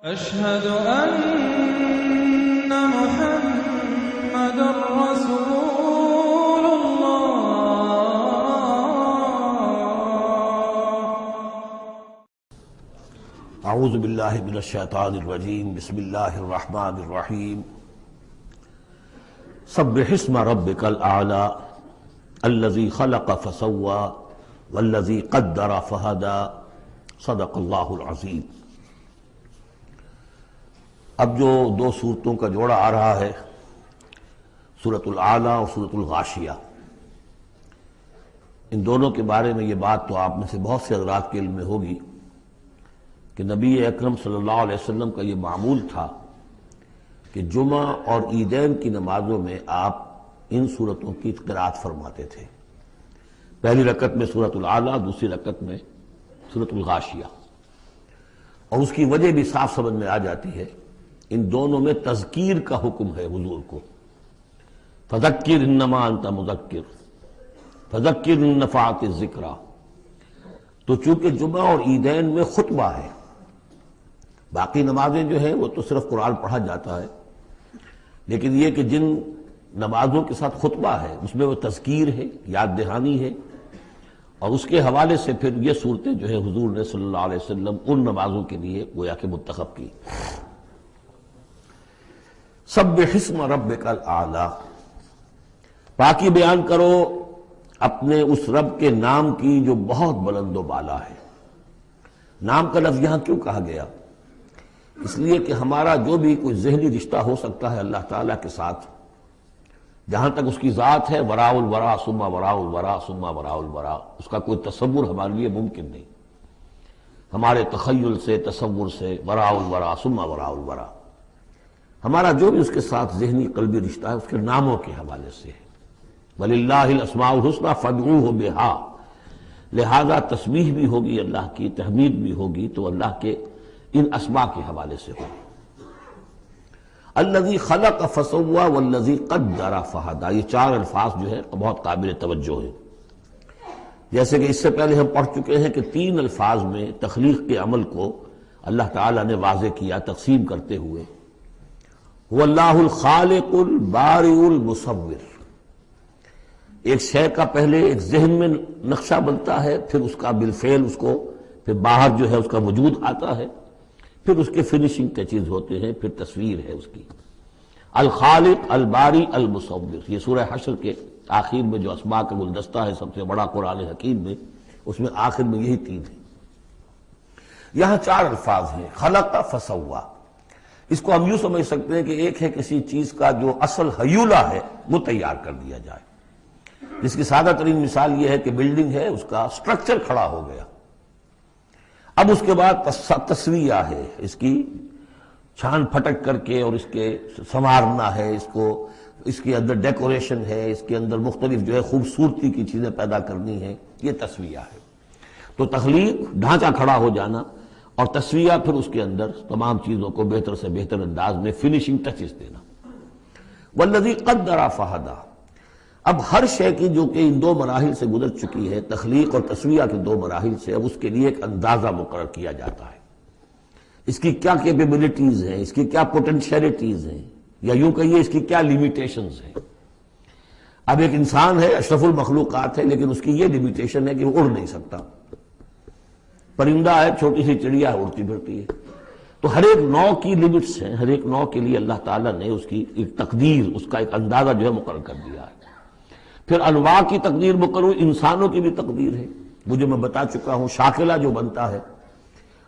أشهد أن محمد رسول الله. اعوذ باللہ من الشیطان الرجیم بسم اللہ الرحمن الرحیم سبح اسم ربک الاعلی الذی خلق فسوى والذی قدر فہدى صدق اللہ العظیم. اب جو دو صورتوں کا جوڑا آ رہا ہے، سورۃ الاعلی اور سورۃ الغاشیہ، ان دونوں کے بارے میں یہ بات تو آپ میں سے بہت سے حضرات کے علم میں ہوگی کہ نبی اکرم صلی اللہ علیہ وسلم کا یہ معمول تھا کہ جمعہ اور عیدین کی نمازوں میں آپ ان صورتوں کی قرأت فرماتے تھے. پہلی رکعت میں سورۃ الاعلی، دوسری رکعت میں سورۃ الغاشیہ. اور اس کی وجہ بھی صاف سمجھ میں آ جاتی ہے، ان دونوں میں تذکیر کا حکم ہے حضور کو. فذکر انما انت مذکر فذکر ان نفعت الذکریٰ. تو چونکہ جمعہ اور عیدین میں خطبہ ہے، باقی نمازیں جو ہیں وہ تو صرف قرآن پڑھا جاتا ہے، لیکن یہ کہ جن نمازوں کے ساتھ خطبہ ہے اس میں وہ تذکیر ہے، یاد دہانی ہے، اور اس کے حوالے سے پھر یہ صورتیں جو ہے حضور نے صلی اللہ علیہ وسلم ان نمازوں کے لیے گویا کہ منتخب کی. سبح اسم ربک الاعلی، پاکی بیان کرو اپنے اس رب کے نام کی جو بہت بلند و بالا ہے. نام کا لفظ یہاں کیوں کہا گیا؟ اس لیے کہ ہمارا جو بھی کوئی ذہنی رشتہ ہو سکتا ہے اللہ تعالیٰ کے ساتھ، جہاں تک اس کی ذات ہے، وراء الورا ثم وراء الورا ثم وراء الورا، اس کا کوئی تصور ہمارے لیے ممکن نہیں. ہمارے تخیل سے، تصور سے وراء الورا ثم وراء الورا، ہمارا جو بھی اس کے ساتھ ذہنی قلبی رشتہ ہے اس کے ناموں کے حوالے سے ہے. وَلِلَّهِ الْأَسْمَاءُ الْحُسْنَىٰ فَادْعُوهُ بِهَا. لہذا تسبیح بھی ہوگی اللہ کی، تحمید بھی ہوگی تو اللہ کے ان اسماء کے حوالے سے ہوگی. الذی خلق فسوى والذی قدر فہدى، یہ چار الفاظ جو ہے بہت قابل توجہ ہیں. جیسے کہ اس سے پہلے ہم پڑھ چکے ہیں کہ تین الفاظ میں تخلیق کے عمل کو اللہ تعالیٰ نے واضح کیا تقسیم کرتے ہوئے. هو اللہ الخالق البارئ المصور. ایک شے کا پہلے ایک ذہن میں نقشہ بنتا ہے، پھر اس کا بالفعل اس کو پھر باہر جو ہے اس کا وجود آتا ہے، پھر اس کے فنیشنگ ٹچز ہوتے ہیں، پھر تصویر ہے اس کی. الخالق الباری المصور، یہ سورہ حشر کے آخر میں جو اسماء کا گلدستہ ہے سب سے بڑا قرآن حکیم میں، اس میں آخر میں یہی تین ہیں. یہاں چار الفاظ ہیں، خلق فسوى. اس کو ہم یوں سمجھ سکتے ہیں کہ ایک ہے کسی چیز کا جو اصل حیولہ ہے وہ تیار کر دیا جائے. جس کی سادہ ترین مثال یہ ہے کہ بلڈنگ ہے، اس کا سٹرکچر کھڑا ہو گیا، اب اس کے بعد تسویہ ہے، اس کی چھان پھٹک کر کے اور اس کے سنوارنا ہے، اس کو اس کے اندر ڈیکوریشن ہے، اس کے اندر مختلف جو ہے خوبصورتی کی چیزیں پیدا کرنی ہے، یہ تسویہ ہے. تو تخلیق ڈھانچہ کھڑا ہو جانا، اور تسویہ پھر اس کے اندر تمام چیزوں کو بہتر سے بہتر انداز میں فنیشنگ ٹچز دینا. والذی قدر فہدی، اب ہر شے کی جو کہ ان دو مراحل سے گزر چکی ہے، تخلیق اور تسویہ کے دو مراحل سے، اب اس کے لیے ایک اندازہ مقرر کیا جاتا ہے. اس کی کیا کیپیبلٹیز ہیں، اس کی کیا پوٹینشیلٹیز ہیں، یا یوں کہیے اس کی کیا لیمیٹیشنز ہیں. اب ایک انسان ہے، اشرف المخلوقات ہے، لیکن اس کی یہ لیمیٹیشن ہے کہ وہ اڑ نہیں سکتا. پرندہ ہے، چھوٹی سی چڑیا اڑتی پھرتی ہے. تو ہر ایک نوع کی لیمٹس ہیں، ہر ایک نوع کے لیے اللہ تعالیٰ نے اس کی ایک تقدیر، اس کا ایک اندازہ جو ہے مقرر کر دیا ہے. پھر انواع کی تقدیر مقرر، انسانوں کی بھی تقدیر ہے. وہ جو میں بتا چکا ہوں، شاکلہ جو بنتا ہے،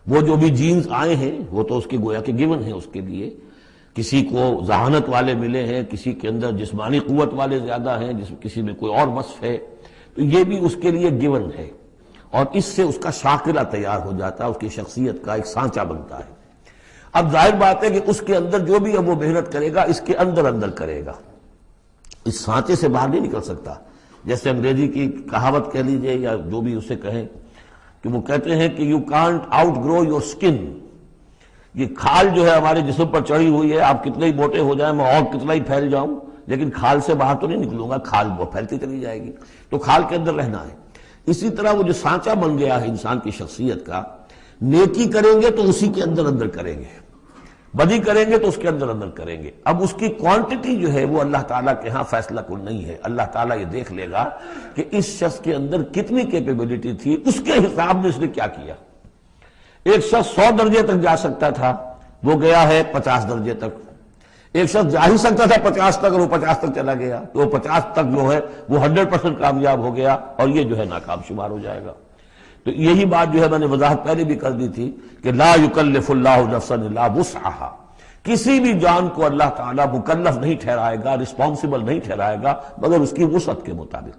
وہ جو بھی جینز آئے ہیں وہ تو اس کے گویا کہ گیون ہیں. اس کے لیے کسی کو ذہانت والے ملے ہیں، کسی کے اندر جسمانی قوت والے زیادہ ہیں، کسی میں کوئی اور وصف ہے، تو یہ بھی اس کے لیے گیون ہے. اور اس سے اس کا شاکلہ تیار ہو جاتا ہے، اس کی شخصیت کا ایک سانچہ بنتا ہے. اب ظاہر بات ہے کہ اس کے اندر جو بھی اب وہ محنت کرے گا، اس کے اندر اندر کرے گا، اس سانچے سے باہر نہیں نکل سکتا. جیسے انگریزی کی کہاوت کہہ لیجئے یا جو بھی اسے کہیں، کہ وہ کہتے ہیں کہ you can't outgrow your skin. یہ کھال جو ہے ہمارے جسم پر چڑھی ہوئی ہے، آپ کتنے ہی موٹے ہو جائیں، میں اور کتنا ہی پھیل جاؤں، لیکن کھال سے باہر تو نہیں نکلوں گا، کھال وہ پھیلتی چلی جائے گی. تو کھال کے اندر رہنا ہے. اسی طرح وہ جو سانچہ بن گیا ہے انسان کی شخصیت کا، نیکی کریں گے تو اسی کے اندر اندر کریں گے. بدی کریں گے تو اس کے اندر اندر کریں گے. اب اس کی کوانٹٹی جو ہے وہ اللہ تعالیٰ کے ہاں فیصلہ کن نہیں ہے. اللہ تعالیٰ یہ دیکھ لے گا کہ اس شخص کے اندر کتنی کیپیبلٹی تھی، اس کے حساب میں اس نے کیا کیا. ایک شخص 100 درجے تک جا سکتا تھا، وہ گیا ہے 50 درجے تک. ایک شخص جا ہی سکتا تھا 50 تک اور وہ 50 تک چلا گیا، تو وہ 50 تک جو ہے وہ 100% کامیاب ہو گیا اور یہ جو ہے ناکام شمار ہو جائے گا. تو یہی بات جو ہے میں نے وضاحت پہلے بھی کر دی تھی کہ لا یکلف اللہ نفسا الا وسعها، کسی بھی جان کو اللہ تعالیٰ مکلف نہیں ٹھہرائے گا، رسپانسبل نہیں ٹھہرائے گا مگر اس کی وسعت کے مطابق.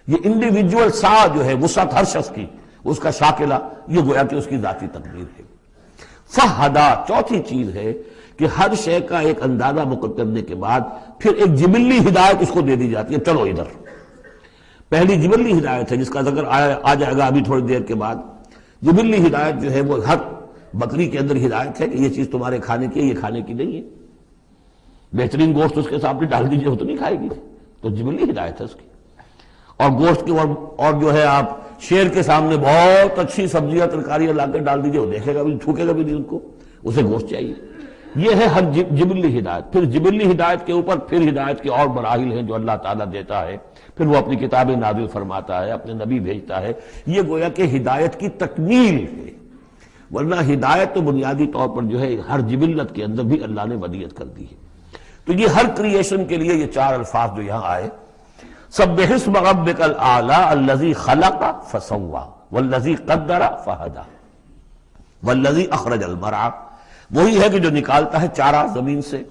یہ انڈیویجول سا جو ہے وسعت ہر شخص کی، اس کا شاکلہ، یہ گویا کہ اس کی ذاتی تقدیر ہے. فہدا، چوتھی چیز ہے کہ ہر شے کا ایک اندازہ مقرر کرنے کے بعد پھر ایک جبلی ہدایت اس کو دے دی جاتی ہے، چلو ادھر. پہلی جبلی ہدایت ہے جس کا ذکر آ جائے گا ابھی تھوڑی دیر کے بعد. جبلی ہدایت جو ہے وہ ہر بکری کے اندر ہدایت ہے کہ یہ چیز تمہارے کھانے کی ہے، یہ کھانے کی نہیں ہے. بہترین گوشت اس کے سامنے ڈال دیجئے وہ تو نہیں کھائے گی، تو جبلی ہدایت ہے اس کی. اور گوشت کی اور جو ہے آپ شیر کے سامنے بہت اچھی سبزیاں ترکاریاں لا کے ڈال دیجئے، وہ دیکھے گا بھی، تھوکے گا بھی نہیں، ان کو اسے گوشت چاہیے. یہ ہے ہر جبلی ہدایت. پھر جبلی ہدایت کے اوپر پھر ہدایت کے اور مراحل ہیں جو اللہ تعالیٰ دیتا ہے، پھر وہ اپنی کتابیں نازل فرماتا ہے، اپنے نبی بھیجتا ہے. یہ گویا کہ ہدایت کی تکمیل ہے، ورنہ ہدایت تو بنیادی طور پر جو ہے ہر جبلت کے اندر بھی اللہ نے ودیت کر دی ہے. تو یہ ہر کریشن کے لیے یہ 4 الفاظ جو یہاں آئے، سبح اسم ربک الاعلی الذی خلق فسوی والذی قدر فہدی والذی اخرج المرعی، وہی ہے کہ جو نکالتا ہے چارہ زمین سے.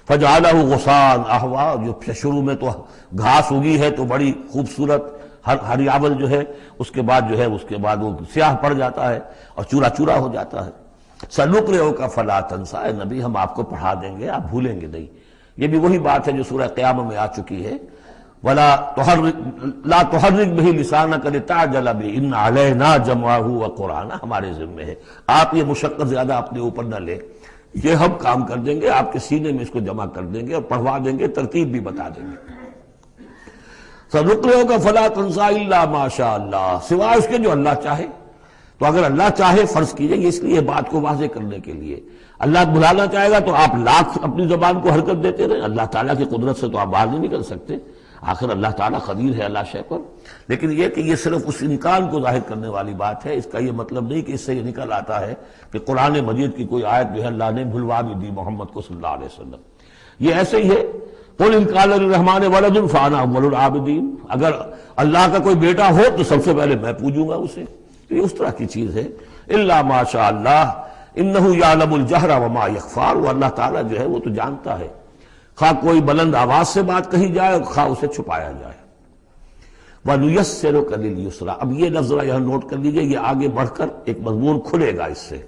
فجعلہ غثاء احوا، جو شروع میں تو گھاس اگی ہے تو بڑی خوبصورت ہریاول جو ہے، اس کے بعد وہ سیاہ پڑ جاتا ہے اور چورا چورا ہو جاتا ہے. سنقرئک فلا تنسی، اے نبی ہم آپ کو پڑھا دیں گے، آپ بھولیں گے نہیں. یہ بھی وہی بات ہے جو سورہ قیامہ میں آ چکی ہے، لا تحرک بہ لسانک لتعجل بہ ان علینا جمعہ وقرآنہ، ہمارے ذمہ ہے، آپ یہ مشقت زیادہ اپنے اوپر نہ لیں، یہ ہم کام کر دیں گے، آپ کے سینے میں اس کو جمع کر دیں گے اور پڑھوا دیں گے، ترتیب بھی بتا دیں گے. سنقرئک فلا تنسی الا ما شاء اللہ، سوائے اس کے جو اللہ چاہے. تو اگر اللہ چاہے، فرض کیجئے اس لیے بات کو واضح کرنے کے لیے، اللہ بلانا چاہے گا تو آپ لاکھ اپنی زبان کو حرکت دیتے رہیں، اللہ تعالیٰ کی قدرت سے تو آپ باہر نہیں نکل سکتے. آخر اللہ تعالیٰ قدیر ہے اللہ شے پر. لیکن یہ کہ یہ صرف اس امکان کو ظاہر کرنے والی بات ہے، اس کا یہ مطلب نہیں کہ اس سے یہ نکل آتا ہے کہ قرآن مجید کی کوئی آیت جو ہے اللہ نے بھلوا بھی دی محمد کو صلی اللہ علیہ وسلم. یہ ایسے ہی ہے، قل ان کان للرحمن ولد فانا اول العابدین، اگر اللہ کا کوئی بیٹا ہو تو سب سے پہلے میں پوجوں گا اسے. تو یہ اس طرح کی چیز ہے. الا ما شاء اللہ انہ یعلم الجہر وما یخفی، وہ اللہ تعالیٰ جو ہے وہ تو جانتا ہے، خواہ کوئی بلند آواز سے بات کہی جائے خواہ اسے چھپایا جائے. وَنُيَسِّرُكَ لِلْيُسْرَىٰ، اب یہ لفظ ذرا یہاں نوٹ کر لیجئے، یہ آگے بڑھ کر ایک مضمون کھلے گا اس سے.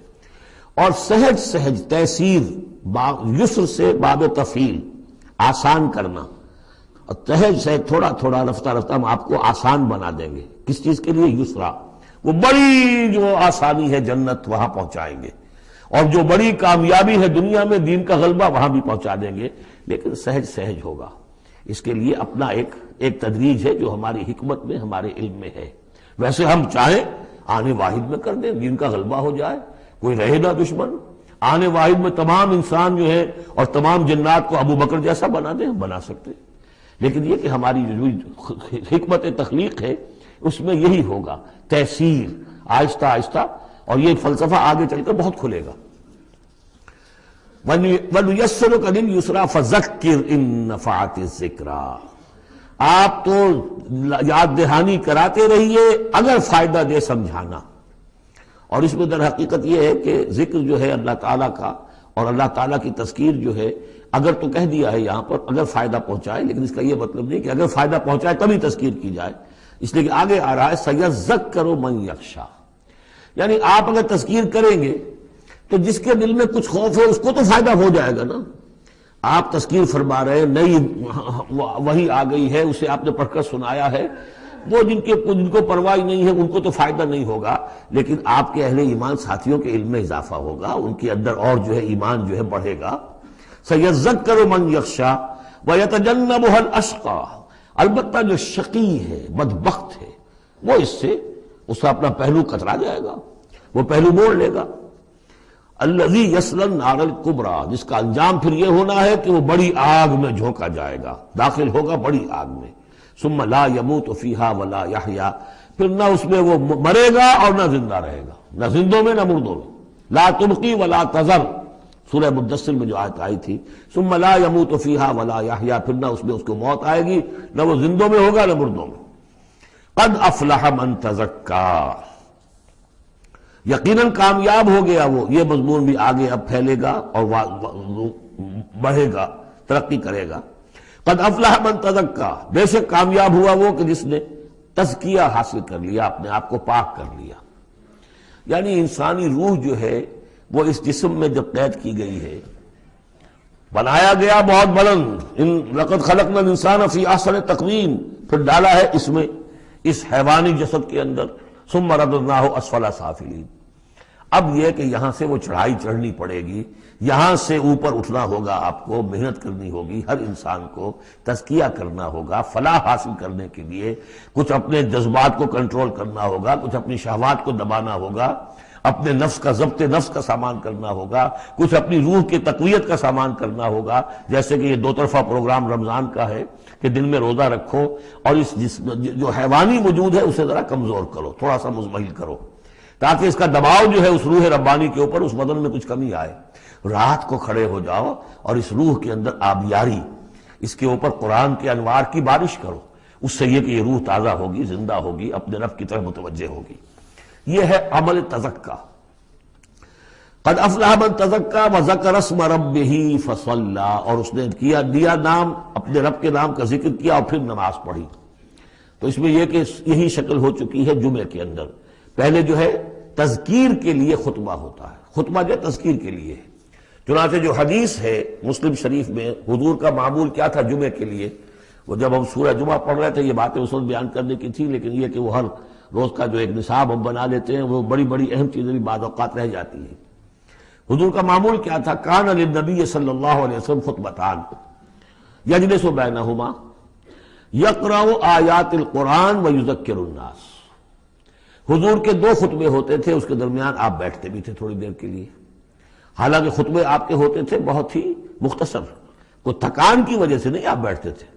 اور سہج سہج تیسیر، یسر سے باب تفعیل، آسان کرنا، اور سہج سہج تھوڑا تھوڑا رفتہ رفتہ ہم آپ کو آسان بنا دیں گے. کس چیز کے لیے؟ یسرا، وہ بڑی جو آسانی ہے جنت وہاں پہنچائیں گے، اور جو بڑی کامیابی ہے دنیا میں دین کا غلبہ وہاں بھی پہنچا دیں گے، لیکن سہج سہج ہوگا. اس کے لیے اپنا ایک تدریج ہے جو ہماری حکمت میں، ہمارے علم میں ہے. ویسے ہم چاہیں آنے واحد میں کر دیں، دین کا غلبہ ہو جائے، کوئی رہے نہ دشمن، آنے واحد میں تمام انسان جو ہے اور تمام جنات کو ابو بکر جیسا بنا دیں، ہم بنا سکتے. لیکن یہ کہ ہماری جو حکمت تخلیق ہے اس میں یہی ہوگا، تیسیر، آہستہ آہستہ، اور یہ فلسفہ آگے چل کر بہت کھلے گا. وَنُيَسِّرُكَ لِلْيُسْرَىٰ فَذَكِّرْ إِن نَّفَعَتِ الذِّكْرَىٰ، آپ تو یاد دہانی کراتے رہیے اگر فائدہ دے سمجھانا. اور اس میں در حقیقت یہ ہے کہ ذکر جو ہے اللہ تعالیٰ کا اور اللہ تعالیٰ کی تذکیر جو ہے، اگر تو کہہ دیا ہے یہاں پر اگر فائدہ پہنچائے، لیکن اس کا یہ مطلب نہیں کہ اگر فائدہ پہنچائے تبھی تذکیر کی جائے، اس لیے کہ آگے آ رہا ہے سَيَذَّكَّرُ مَن يَخْشَىٰ، یعنی آپ اگر تذکیر کریں گے تو جس کے دل میں کچھ خوف ہے اس کو تو فائدہ ہو جائے گا نا. آپ تذکیر فرما رہے ہیں، نئی وحی آ گئی ہے، اسے آپ نے پڑھ کر سنایا ہے، وہ جن کو پرواہ نہیں ہے ان کو تو فائدہ نہیں ہوگا، لیکن آپ کے اہل ایمان ساتھیوں کے علم میں اضافہ ہوگا، ان کے اندر اور جو ہے ایمان جو ہے بڑھے گا. سَيَذَّكَّرُ مَن يَخْشَىٰ وَيَتَجَنَّبُهَا الْأَشْقَىٰ، البتہ جو شقی ہے، بدبخت ہے، وہ اس کا اپنا پہلو کترا جائے گا، وہ پہلو موڑ لے گا. الذی یصلی النار الکبریٰ، جس کا انجام پھر یہ ہونا ہے کہ وہ بڑی آگ میں جھونکا جائے گا، داخل ہوگا بڑی آگ میں۔ ثم لا یموت فیہا ولا یحیا، پھر نہ اس میں وہ مرے گا اور نہ زندہ رہے گا، نہ زندوں میں نہ مردوں میں۔ لا تبقی ولا تذر، سورہ مدثر میں جو آیت آئی تھی، ثم لا یموت فیہا ولا یحیا، پھر نہ اس میں اس کو موت آئے گی، نہ وہ زندوں میں ہوگا نہ مردوں میں۔ قد افلح من تزکا، یقیناً کامیاب ہو گیا وہ، یہ مضمون بھی آگے اب پھیلے گا اور بڑھے گا، ترقی کرے گا۔ قد افلح من تزکا، بے شک کامیاب ہوا وہ کہ جس نے تزکیہ حاصل کر لیا، اپنے آپ کو پاک کر لیا۔ یعنی انسانی روح جو ہے وہ اس جسم میں جب قید کی گئی ہے، بنایا گیا بہت بلند، لقد خلقنا الانسان فی احسن تقویم، پھر ڈالا ہے اس میں، اس حیوانی جسد کے اندر، ثم رددناہ اسفل سافلین۔ اب یہ کہ یہاں سے وہ چڑھائی چڑھنی پڑے گی، یہاں سے اوپر اٹھنا ہوگا، آپ کو محنت کرنی ہوگی، ہر انسان کو تزکیہ کرنا ہوگا، فلاح حاصل کرنے کے لیے کچھ اپنے جذبات کو کنٹرول کرنا ہوگا، کچھ اپنی شہوات کو دبانا ہوگا، اپنے نفس کا ضبط نفس کا سامان کرنا ہوگا، کچھ اپنی روح کی تقویت کا سامان کرنا ہوگا، جیسے کہ یہ دو طرفہ پروگرام رمضان کا ہے کہ دن میں روزہ رکھو اور اس جو حیوانی وجود ہے اسے ذرا کمزور کرو، تھوڑا سا مزمحل کرو، تاکہ اس کا دباؤ جو ہے اس روح ربانی کے اوپر، اس بدن میں کچھ کمی آئے۔ رات کو کھڑے ہو جاؤ اور اس روح کے اندر آبیاری، اس کے اوپر قرآن کے انوار کی بارش کرو، اس سے یہ کہ یہ روح تازہ ہوگی، زندہ ہوگی، اپنے رب کی طرف متوجہ ہوگی۔ یہ ہے عمل تزکا۔ قد افلح من تزکا وذکر اسم ربہ فصلی، اور اس نے دیا نام، اپنے رب کے نام کا ذکر کیا اور پھر نماز پڑھی۔ تو اس میں یہ کہ یہی شکل ہو چکی ہے جمعے کے اندر۔ پہلے جو ہے تذکیر کے لیے خطبہ ہوتا ہے، خطبہ جو تذکیر کے لیے ہے۔ چنانچہ جو حدیث ہے مسلم شریف میں، حضور کا معمول کیا تھا جمعے کے لیے، وہ جب ہم سورہ جمعہ پڑھ رہے تھے یہ باتیں اس وقت بیان کرنے کی تھی، لیکن یہ کہ وہ ہر روز کا جو ایک نصاب ہم بنا لیتے ہیں، وہ بڑی بڑی اہم چیزیں بھی بعض اوقات رہ جاتی ہیں۔ حضور کا معمول کیا تھا؟ کان للنبی صلی اللہ علیہ وسلم خطبتان یجلس بینہما یقرأ آیات القرآن ویذکر الناس۔ حضور کے دو خطبے ہوتے تھے، اس کے درمیان آپ بیٹھتے بھی تھے تھوڑی دیر کے لیے، حالانکہ خطبے آپ کے ہوتے تھے بہت ہی مختصر، کوئی تھکان کی وجہ سے نہیں آپ بیٹھتے تھے۔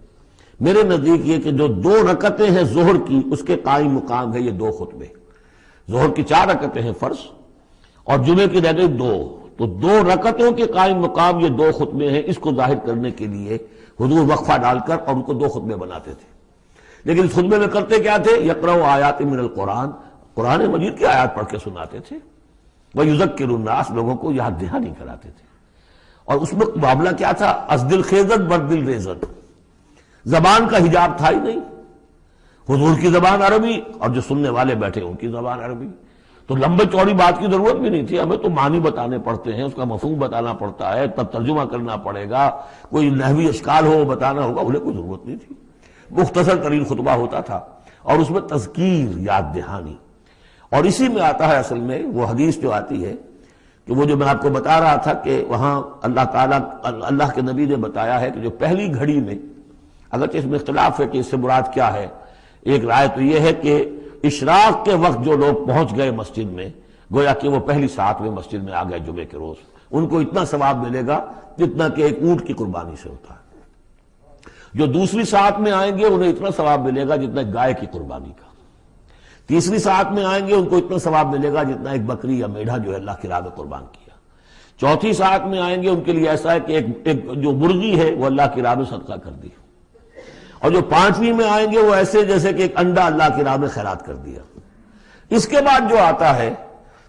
میرے نزدیک یہ کہ جو 2 رکعتیں ہیں ظہر کی، اس کے قائم مقام ہے یہ 2 خطبے۔ ظہر کی 4 رکعتیں ہیں فرض، اور جمعے کی رہ گئی 2، تو 2 رکعتوں کے قائم مقام یہ 2 خطبے ہیں۔ اس کو ظاہر کرنے کے لیے حضور وقفہ ڈال کر اور ان کو 2 خطبے بناتے تھے۔ لیکن اس خطبے میں کرتے کیا تھے؟ یقرأ آیات من القرآن، قرآن مجید کی آیات پڑھ کے سناتے تھے، ویذکر الناس، لوگوں کو یاد دہانی کراتے تھے۔ اور اس میں معاملہ کیا تھا؟ از دل خیزت بر دل ریزت، زبان کا حجاب تھا ہی نہیں، حضور کی زبان عربی اور جو سننے والے بیٹھے ان کی زبان عربی، تو لمبے چوڑی بات کی ضرورت بھی نہیں تھی، ہمیں تو معنی بتانے پڑتے ہیں، اس کا مفہوم بتانا پڑتا ہے، تب ترجمہ کرنا پڑے گا، کوئی نحوی اشکال ہو وہ بتانا ہوگا، انہیں کوئی ضرورت نہیں تھی، مختصر ترین خطبہ ہوتا تھا، اور اس میں تذکیر، یاد دہانی۔ اور اسی میں آتا ہے اصل میں وہ حدیث جو آتی ہے کہ وہ جو میں آپ کو بتا رہا تھا کہ وہاں اللہ تعالیٰ، اللہ کے نبی نے بتایا ہے کہ جو پہلی گھڑی میں، اگرچہ اس میں اختلاف ہے کہ اس سے مراد کیا ہے، ایک رائے تو یہ ہے کہ اشراق کے وقت جو لوگ پہنچ گئے مسجد میں، گویا کہ وہ پہلی ساعت میں مسجد میں آ گئے جمعے کے روز، ان کو اتنا ثواب ملے گا جتنا کہ ایک اونٹ کی قربانی سے ہوتا ہے۔ جو دوسری ساعت میں آئیں گے انہیں اتنا ثواب ملے گا جتنا ایک گائے کی قربانی کا، تیسری ساعت میں آئیں گے ان کو اتنا ثواب ملے گا جتنا ایک بکری یا میڑھا جو ہے اللہ کی راہ میں قربان کیا، چوتھی ساعت میں آئیں گے ان کے لیے ایسا ہے کہ ایک جو مرغی ہے وہ اللہ کی راہ میں صدقہ کر دی، اور جو 5ویں میں آئیں گے وہ ایسے جیسے کہ ایک انڈا اللہ کی راہ میں خیرات کر دیا۔ اس کے بعد جو آتا ہے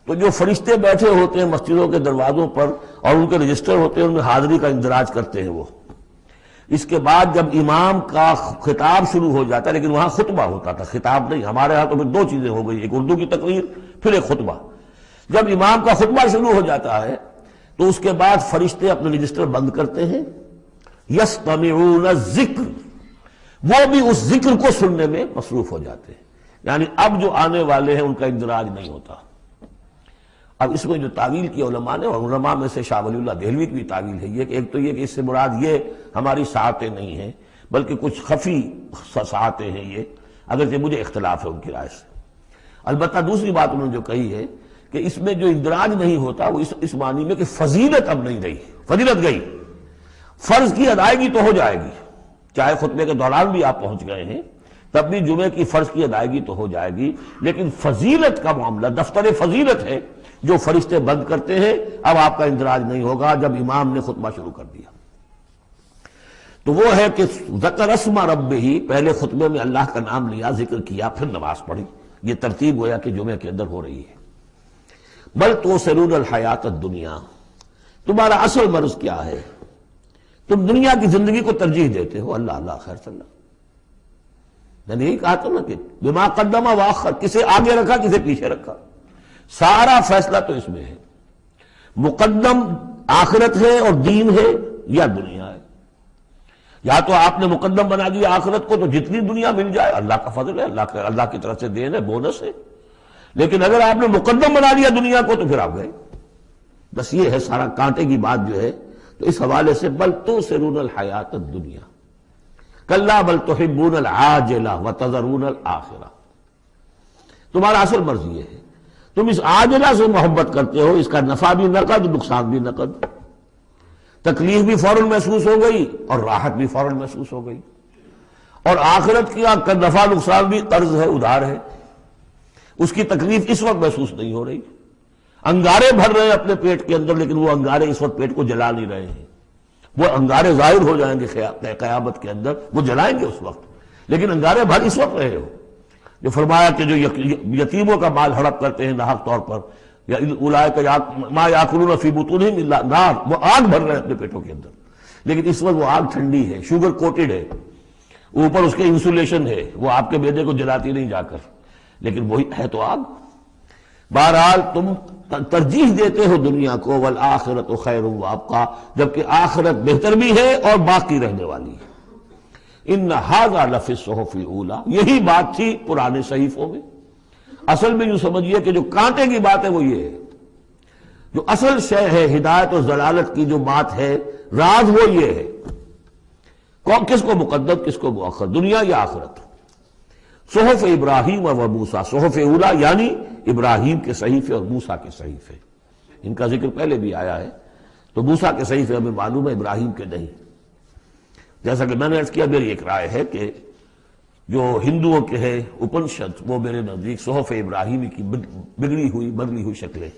تو جو فرشتے بیٹھے ہوتے ہیں مسجدوں کے دروازوں پر اور ان کے رجسٹر ہوتے ہیں، ان میں حاضری کا اندراج کرتے ہیں وہ، اس کے بعد جب امام کا خطاب شروع ہو جاتا ہے، لیکن وہاں خطبہ ہوتا تھا، خطاب نہیں، ہمارے ہاں تو پھر 2 چیزیں ہو گئی، ایک اردو کی تقریر پھر ایک خطبہ۔ جب امام کا خطبہ شروع ہو جاتا ہے تو اس کے بعد فرشتے اپنے رجسٹر بند کرتے ہیں، یستمعون الذکر، وہ بھی اس ذکر کو سننے میں مصروف ہو جاتے ہیں، یعنی اب جو آنے والے ہیں ان کا اندراج نہیں ہوتا۔ اب اس میں جو تعویل کی علماء نے، اور علماء میں سے شاہ ولی اللہ دہلوی کی بھی تعویل ہے یہ کہ ایک تو یہ کہ اس سے مراد یہ ہماری ساعتیں نہیں ہیں بلکہ کچھ خفی ساعتیں ہیں، یہ اگرچہ مجھے اختلاف ہے ان کی رائے سے۔ البتہ دوسری بات انہوں نے جو کہی ہے کہ اس میں جو اندراج نہیں ہوتا وہ اس معنی میں کہ فضیلت اب نہیں رہی، فضیلت گئی، فرض کی ادائیگی تو ہو جائے گی، چاہے خطبے کے دوران بھی آپ پہنچ گئے ہیں تب بھی جمعے کی فرض کی ادائیگی تو ہو جائے گی، لیکن فضیلت کا معاملہ دفتر فضیلت ہے جو فرشتے بند کرتے ہیں، اب آپ کا اندراج نہیں ہوگا جب امام نے خطبہ شروع کر دیا۔ تو وہ ہے کہ ذکر اسم ربہ، پہلے خطبے میں اللہ کا نام لیا، ذکر کیا، پھر نماز پڑھی، یہ ترتیب گویا کہ جمعے کے اندر ہو رہی ہے۔ بل تؤثرون الحیات الدنیا، تمہارا اصل مرض کیا ہے؟ تم دنیا کی زندگی کو ترجیح دیتے ہو۔ اللہ اللہ خیر صلی اللہ، میں نے یہی کہا تھا نا کہ بما قدم واخر، کسے آگے رکھا کسے پیچھے رکھا، سارا فیصلہ تو اس میں ہے۔ مقدم آخرت ہے اور دین ہے یا دنیا ہے؟ یا تو آپ نے مقدم بنا دیا آخرت کو تو جتنی دنیا مل جائے اللہ کا فضل ہے، اللہ کی طرف سے دین ہے، بونس ہے، لیکن اگر آپ نے مقدم بنا دیا دنیا کو تو پھر آپ گئے۔ بس یہ ہے سارا کانٹے کی بات جو ہے۔ تو اس حوالے سے بل تؤثرون الحیات الدنیا کلا بل تحبون العاجلہ وتذرون الآخرہ، تمہارا اصل مرض یہ ہے، تم اس عاجلہ سے محبت کرتے ہو، اس کا نفع بھی نقد نقصان بھی نقد، تکلیف بھی فوراً محسوس ہو گئی اور راحت بھی فوراً محسوس ہو گئی، اور آخرت کا نفع نقصان بھی قرض ہے، ادھار ہے، اس کی تکلیف اس وقت محسوس نہیں ہو رہی، انگارے بھر رہے ہیں اپنے پیٹ کے اندر لیکن وہ انگارے اس وقت پیٹ کو جلا نہیں رہے ہیں، وہ انگارے ظاہر ہو جائیں گے قیامت کے اندر، وہ جلائیں گے اس وقت، لیکن انگارے بھر اس وقت رہے ہو۔ جو فرمایا کہ جو یتیموں کا مال ہڑپ کرتے ہیں ناحق طور پر، یا اولئک ما یاکلون فی بطونہم الا النار، وہ آگ بھر رہے ہیں اپنے پیٹوں کے اندر، لیکن اس وقت وہ آگ ٹھنڈی ہے، شوگر کوٹڈ ہے، اوپر اس کے انسولیشن ہے، وہ آپ کے معدے کو جلاتی نہیں جا کر، لیکن وہی ہے تو آگ۔ بہرحال تم ترجیح دیتے ہو دنیا کو، والآخرۃ خیر وابقیٰ، جبکہ آخرت بہتر بھی ہے اور باقی رہنے والی ہے۔ ان ھذا لفی الصحف الاولی، یہی بات تھی پرانے صحیفوں میں۔ اصل میں یوں سمجھیے کہ جو کانٹے کی بات ہے وہ یہ ہے، جو اصل شے ہے ہدایت اور ضلالت کی جو بات ہے، راز وہ یہ ہے، کس کو مقدم کس کو مؤخر، دنیا یا آخرت۔ صحف ابراہیم و موسیٰ، صحف اولا یعنی ابراہیم کے صحیفے اور موسیٰ کے صحیفے، ان کا ذکر پہلے بھی آیا ہے، تو موسیٰ کے صحیفے ہمیں معلوم ہے، ابراہیم کے نہیں۔ جیسا کہ میں نے عرض کیا، میری ایک رائے ہے کہ جو ہندوؤں کے ہے اپنشد، وہ میرے نزدیک صحف ابراہیمی کی بگڑی ہوئی بدلی ہوئی شکلیں